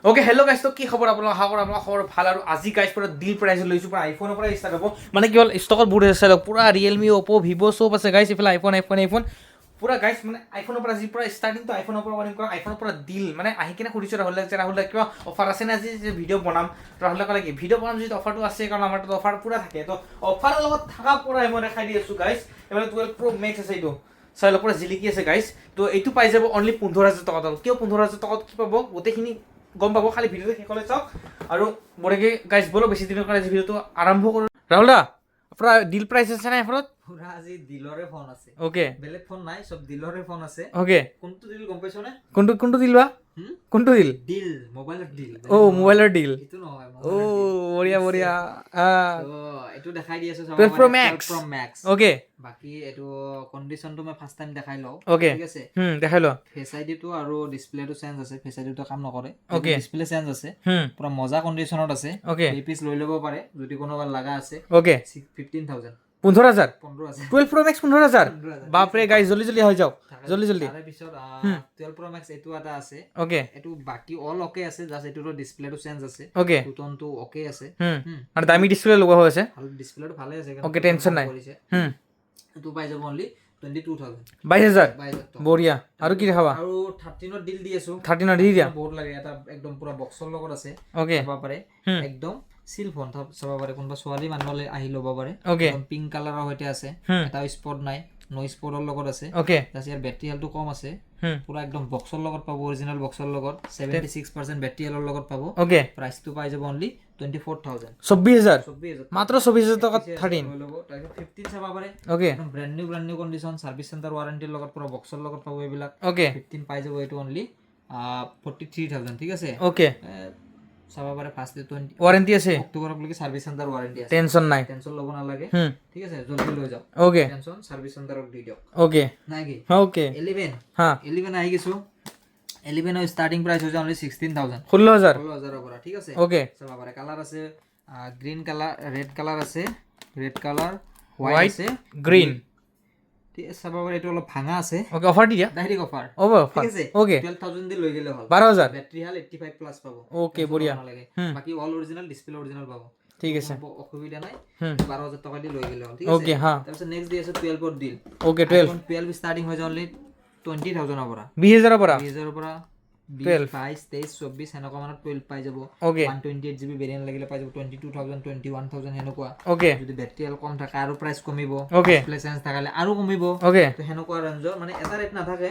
Okay hello' গাইছ তো কি খবৰ আপোনালোক আশা কৰোঁ আপোনালোকৰ খবৰ ভাল আৰু আজি গাইছ পুৰা ডিল প্ৰাইচ লৈছোঁ পুৰা আইফোনৰ পৰা ষ্টাৰ্ট হ'ব মানে কি হ'ল ষ্টকত বহুত আছে পুৰা ৰিয়েলমি অ'প' ভিভ' চব আছে গাইছ এইফালে আইফোন পুৰা গাইছ মানে আইফোনৰ পৰা আজি পুৰা ষ্টাৰ্টিংটো আইফোনৰ পৰা ৱাৰ্নিং কৰা আইফোনৰ পৰা ডিল মানে আহি কিনে সুধিছোঁ ৰাহুল কিবা অফাৰ আছে নে আজি যে ভিডিঅ' বনাম ৰাহুলে ক'লে কি ভিডিঅ' বনাম যদি অফাৰটো আছে কাৰণ আমাৰ তাত অফাৰ পুৰা থাকে তো অফাৰৰ লগত থকা পুৰা মই দেখাই দি আছোঁ গাইছ এইফালে 12 Pro Max আছে এইটো চাই লওক পুৰা জিলিকি আছে গাইছ তো এইটো পাই যাব অনলি 15,000 টকাত কিয় 15,000 টকাত কি পাব গোটেইখিনি গম পাব খালি ভিডিঅ'টো শেষলৈ চাওক আৰু বঢ়িয়াকৈ গাইছ বলো বেছি দিনৰ কাৰণে ভিডিঅ'টো আৰম্ভ কৰোঁ ৰাহুল দা আপোনাৰ ডিল প্ৰাইচ আছে না এফৰত পুৰা আজি ডিলৰে ফোন আছে ওকে বেলেগ ফোন নাই সব ডিলৰে ফোন আছে ওকে কোনটো ডিল গম পাইছ নে কোনটো ডিল বা কোনটো ডিল ডিল মোবাইলৰ ডিল মোবাইলৰ ডিল এটো নহয় বঢ়িয়া তো এটো দেখাই দি আছো 12 Pro Max Pro Max okay বাকি এটো কন্ডিশনটো মই ফার্স্ট টাইম দেখাই লও ওকে ঠিক আছে দেখাই ল ফেস আইডি তো আৰু ডিসপ্লেটো চেঞ্জ আছে ফেস আইডি তো কাম নকৰে ওকে ডিসপ্লে চেঞ্জ আছে পুৰা মজা কন্ডিশনত আছে ওকে এই পিস লৈ ল'ব পাৰে যদি কোনোবা লাগা আছে ওকে 15,000 15,000 15,000 12 Pro Max 15,000 বাপৰে গাইছ জলদি হৈ যাওক জলদি তাৰে পিছত 12 Pro Max এটো এটা আছে ওকে এটো বাকি অল ওকে আছে জাস্ট এটোৰ ডিসপ্লেটো চেঞ্জ আছে ওকে টুটনটো ওকে আছে আৰু দামী ডিসপ্লে লগোৱা হৈ আছে ভাল ডিসপ্লেটো ভালে আছে ওকে টেনশন নাই এটো পাই যাব অনলি 22,000 22,000 বঢ়িয়া আৰু কি দেখাবা আৰু 13 ডিল দি আছো 13 দি দিয়া বহুত লাগে এটা একদম পুৰা বক্সৰ লগত আছে ওকে চাব পাৰে একদম সিল ফোন চাব পাৰে কোনবা ছোৱালী মানুহলে আহি ল'ব পাৰে ওকে একদম পিংক কালাৰৰ হৈতে আছে এটা স্পট নাই নইজ স্পটৰ লগত আছে ওকে তাছ ইয়াৰ বেটাৰি হেলটো কম আছে পুৰা একদম বক্সৰ লগত পাব অৰিজিনাল বক্সৰ লগত 76% বেটাৰি হেলৰ লগত পাব ওকে প্ৰাইসটো পাই যাব অনলি 24,000 24,000 মাত্ৰ 24,000 টকাত 13 লৈ ল'ব তাৰপিছত 15 চাব পাৰে ওকে একদম brand new condition service centre ওয়াৰেন্টিৰ লগত পুৰা বক্সৰ লগত পাব এইবিলাক ওকে 15 পাই যাব এইটো অনলি 43,000 ঠিক আছে ওকে চাব পাৰে ফাৰ্স্ট 20 ওয়াৰেন্টি আছে অক্টোবৰৰ লৈকে সার্ভিস সেন্টার ওয়ারেন্টি আছে টেনশন নাই টেনশন ল'ব নালাগে ঠিক আছে জলদি লৈ যাওক ওকে টেনশন সার্ভিস সেন্টারক দি দিয়ক ওকে নাই কি ওকে 11 হ্যাঁ 11 আহি গেছো 11 এর স্টার্টিং প্রাইস হৈছে অনলি 16,000 16,000 পৰা ঠিক আছে ওকে চাব পাৰে কালাৰ আছে গ্ৰিন কালাৰ ৰেড কালাৰ আছে ৰেড কালাৰ হোয়াইট হোয়াইট আছে গ্ৰিন ঠিক আছে চাব পাৰে এইটো অলপ ভাঙা আছে ওকে অফার দি দিয়া ডাইরেক্ট অফার অফার ঠিক আছে ওকে 12,000 দি লৈ গেলে হল 12,000 ব্যাটারি হাল 85 প্লাস পাবো ওকে বঢ়িয়া বাকি অল অরিজিনাল ডিসপ্লে অরিজিনাল পাবো ঠিক আছে অসুবিধা নাই 12,000 টাকা দি লৈ গেলে হল ঠিক আছে ওকে হ্যাঁ তাৰপিছত নেক্সট দি আছে 12 ৰ ডিল ওকে 12 স্টাৰ্টিং হৈ যায় অনলি 20,000 ৰ পৰা 20,000 পৰা 20,000 ৰ পৰা 12 22 23 24 হেনকা মানত 12 পাই যাব ওকে 128 জিবি ভেৰিয়েন্ট লাগিলে পাই যাব 22,000 21,000 হেনকা ওকে যদি ব্যাটারি হেল কম থাকে আৰু প্ৰাইস কমিব ওকে ডিসপ্লে চেঞ্জ থাকালে আৰু কমিব ওকে তো হেনকা ৰেঞ্জৰ মানে এটা ৰেট নাথাকে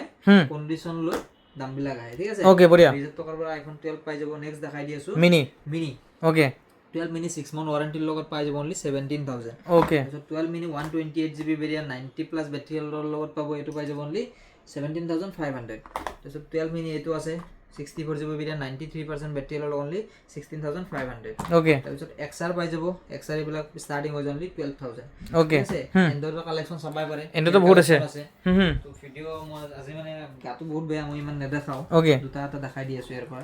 কন্ডিশন লৈ দাম বিলাক আহে ঠিক আছে ওকে বঢ়িয়া 20,000 টকাৰ পৰা আইফোন 12 পাই যাব নেক্সট দেখাই দি আছো mini mini okay 12 mini 6 month ওয়াৰেন্টিৰ লগত পাই যাব অনলি 17,000 ওকে তাৰপিছত 12 mini 128 GB variant 90 plus battery হেলৰ লগত পাব এইটো পাই যাব অনলি 17,500 তাৰপিছত 12 মিনি এইটো আছে 64 জিবি ভেৰিয়েন্ট 93% বেটাৰি হেলৰ অনলি 16,500 ওকে তাৰপিছত XR পাই যাব XR এইবিলাক স্টাৰ্টিং হৈ অনলি 12,000 ওকে আছে এন্ড্ৰইডৰ কালেকচন চাবাই পাৰে এন্ড্ৰইডৰ বহুত আছে তো ভিডিও মই আজি মানে গাটো বহুত বেয়া মই ইমান নেদেখাও ওকে দুটা এটা দেখাই দি আছো ইয়াৰ পৰা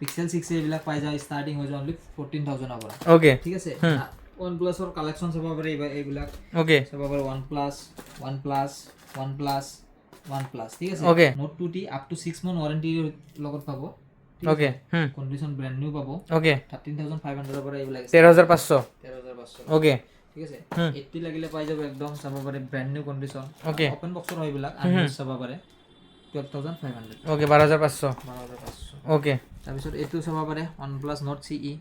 পিক্সেল 6 এইবিলাক পাই যায় স্টাৰ্টিং হৈ যায় অনলি 14,000 ৰ পৰা ওকে ঠিক আছে OnePlus ৰ কালেকচন চাব পাৰে এইবিলাক ওকে চাব পাৰে OnePlus ঠিক আছে okay Note 2T up to 6 month ওয়াৰেন্টিৰ লগত পাব ওকে কন্ডিশন ব্ৰ্যান্ড নিউ পাব ওকে 13,500 ৰ পৰা এইবিলাক 13,500 ওকে ঠিক আছে 80 লাগিলে পাই যাব একদম চাব পাৰে brand new condition okay open বক্সৰ হয় এইবিলাক আনলিমিটেড চাব পাৰে 12,500 ওকে 12,500 12,500 ওকে তাৰপিছত এইটো চাব পাৰে OnePlus Note CE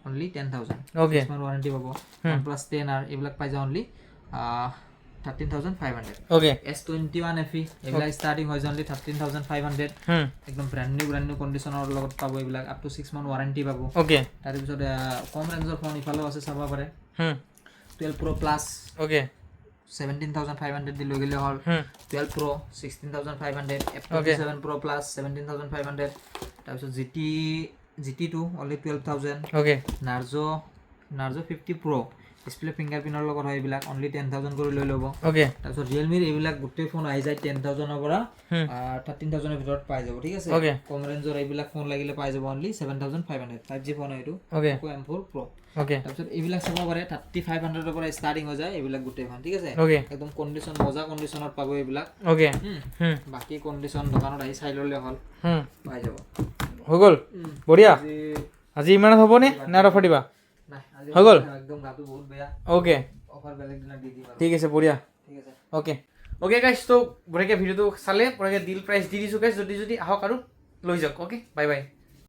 only 10,000 okay warranty পাব OnePlus 10R এইবিলাক পাই যায় অনলি 13,500 ওকে S21 FE এইবিলাক স্টার্টিং হৈ যায় অনলি 13,500 একদম ব্র্যান্ড নিউ কন্ডিশনৰ লগত পাব এইবিলাক আপ টু 6 month ওয়াৰেন্টি পাব ওকে তাৰপিছত কম ৰেঞ্জৰ ফোন ইফালেও আছে চাব পাৰে 12 Pro Plus ওকে 17,500 দি লৈ গেলে হল 12 Pro 16,500 F27 Pro Plus 17,500 তাৰপিছত GT2 only 12,000 ওকে Narzo 50 Pro ডিসপ্লে ফিঙ্গাৰপ্ৰিন্টৰ লগত হয় এইবিলাক অনলি 10,000 কৰি লৈ ল'ব ওকে তাৰপিছত Realme এইবিলাক গোটেই ফোন আহি যায় 10,000 ৰ পৰা 13,000 ৰ ভিতৰত পাই যাব ঠিক আছে ওকে কম ৰেঞ্জৰ এইবিলাক ফোন লাগিলে পাই যাব অনলি 7,500 5G ফোন এইটো ওকে M4 Pro ওকে তাৰপিছত এইবিলাক চাব পাৰে 3,500 ৰ পৰা স্টাৰ্টিং হৈ যায় এইবিলাক গোটেই ফোন ঠিক আছে ওকে একদম কন্ডিশন মজা কন্ডিশনত পাব এইবিলাক ওকে বাকি কন্ডিশন দোকানত আহি চাই ললে হল পাই যাব হৈ গ'ল বঢ়িয়া আজি ইমানত হ'বনে নে আৰু অফাৰ দিবা নাই আজি হৈ গ'ল? একদম গাটো বহুত বেয়া অ'কে অফাৰ বেলেগ দিনা দি দিম আৰু ঠিক আছে বঢ়িয়া ঠিক আছে অ'কে অ'কে গাইছ তো বঢ়িয়াকৈ ভিডিঅ'টো চালে বঢ়িয়াকৈ ডিল প্ৰাইচ দি দিছোঁ গাইছ যদি আহক আৰু লৈ যাওক অ'কে বাই বাই